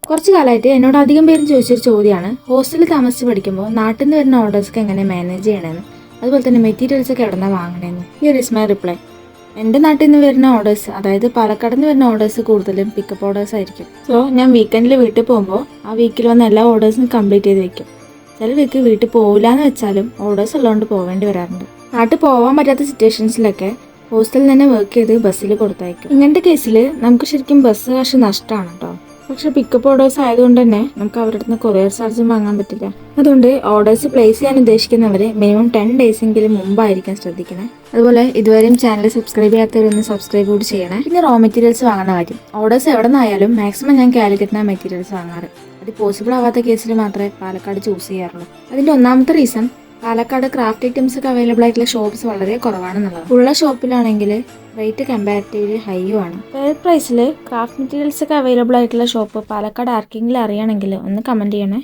കുറച്ച് കാലമായിട്ട് എന്നോട് അധികം പേരും ചോദിച്ചൊരു ചോദ്യമാണ്, ഹോസ്റ്റലിൽ താമസിച്ച് പഠിക്കുമ്പോൾ നാട്ടിൽ നിന്ന് വരുന്ന ഓർഡേഴ്സൊക്കെ എങ്ങനെ മാനേജ് ചെയ്യണമെന്ന്, അതുപോലെ തന്നെ മെറ്റീരിയൽസ് ഒക്കെ എവിടെ നിന്നാണ് വാങ്ങണമെന്ന്. Here is my reply. എൻ്റെ നാട്ടിൽ നിന്ന് വരുന്ന ഓർഡേഴ്സ്, അതായത് പാലക്കാട് നിന്ന് വരുന്ന ഓർഡേഴ്സ് കൂടുതലും പിക്കപ്പ് ഓർഡേഴ്സ് ആയിരിക്കും. സോ ഞാൻ വീക്കെൻഡിൽ വീട്ടിൽ പോകുമ്പോൾ ആ വീക്കിൽ വന്ന എല്ലാ ഓർഡേഴ്സും കംപ്ലീറ്റ് ചെയ്ത് വെക്കും. ചില വീക്ക് വീട്ടിൽ പോകില്ല എന്ന് വെച്ചാലും ഓർഡേഴ്സ് ഉള്ളതുകൊണ്ട് പോവേണ്ടി വരാറുണ്ട്. നാട്ടിൽ പോകാൻ പറ്റാത്ത സിറ്റുവേഷൻസിലൊക്കെ ഹോസ്റ്റലിൽ തന്നെ വർക്ക് ചെയ്ത് ബസ്സിൽ കൊടുത്തയക്കും. ഇങ്ങനത്തെ കേസിൽ നമുക്ക് ശരിക്കും ബസ് കാശ് നഷ്ടമാണ് കേട്ടോ. പക്ഷെ പിക്കപ്പ് ഓർഡേഴ്സ് ആയതുകൊണ്ട് തന്നെ നമുക്ക് അവരുടെ അടുത്ത് കൊറിയർ ചാർജും വാങ്ങാൻ പറ്റില്ല. അതുകൊണ്ട് ഓർഡേഴ്സ് പ്ലേസ് ചെയ്യാൻ ഉദ്ദേശിക്കുന്നവർ മിനിമം 10 days എങ്കിലും മുമ്പായിരിക്കാൻ ശ്രദ്ധിക്കണേ. അതുപോലെ ഇതുവരെയും ചാനൽ സബ്സ്ക്രൈബ് ചെയ്യാത്തവരൊന്ന് സബ്സ്ക്രൈബ് കൂടി ചെയ്യണേ. പിന്നെ റോ മെറ്റീരിയൽസ് വാങ്ങുന്ന കാര്യം, ഓർഡേഴ്സ് എവിടെ നിന്നായാലും മാക്സിമം ഞാൻ കാലിക്കറ്റിനാണ് മെറ്റീരിയൽസ് വാങ്ങാറ്. അത് പോസിബിൾ ആവാത്ത കേസിൽ മാത്രമേ പാലക്കാട് ചൂസ് ചെയ്യാറുള്ളൂ. അതിൻ്റെ ഒന്നാമത്തെ റീസൺ, പാലക്കാട് ക്രാഫ്റ്റ് ഐറ്റംസ് ഒക്കെ അവൈലബിൾ ആയിട്ടുള്ള ഷോപ്സ് വളരെ കുറവാണെന്നുള്ളത്. ഉള്ള ഷോപ്പിലാണെങ്കിൽ റേറ്റ് കമ്പാരിറ്റീവ്ലി ഹൈയും ആണ്. ഫെയർ പ്രൈസിൽ ക്രാഫ്റ്റ് മെറ്റീരിയൽസ് ഒക്കെ അവൈലബിൾ ആയിട്ടുള്ള ഷോപ്പ് പാലക്കാട് ആർക്കെങ്കിലും അറിയണമെങ്കിൽ ഒന്ന് കമൻറ്റ് ചെയ്യണേ.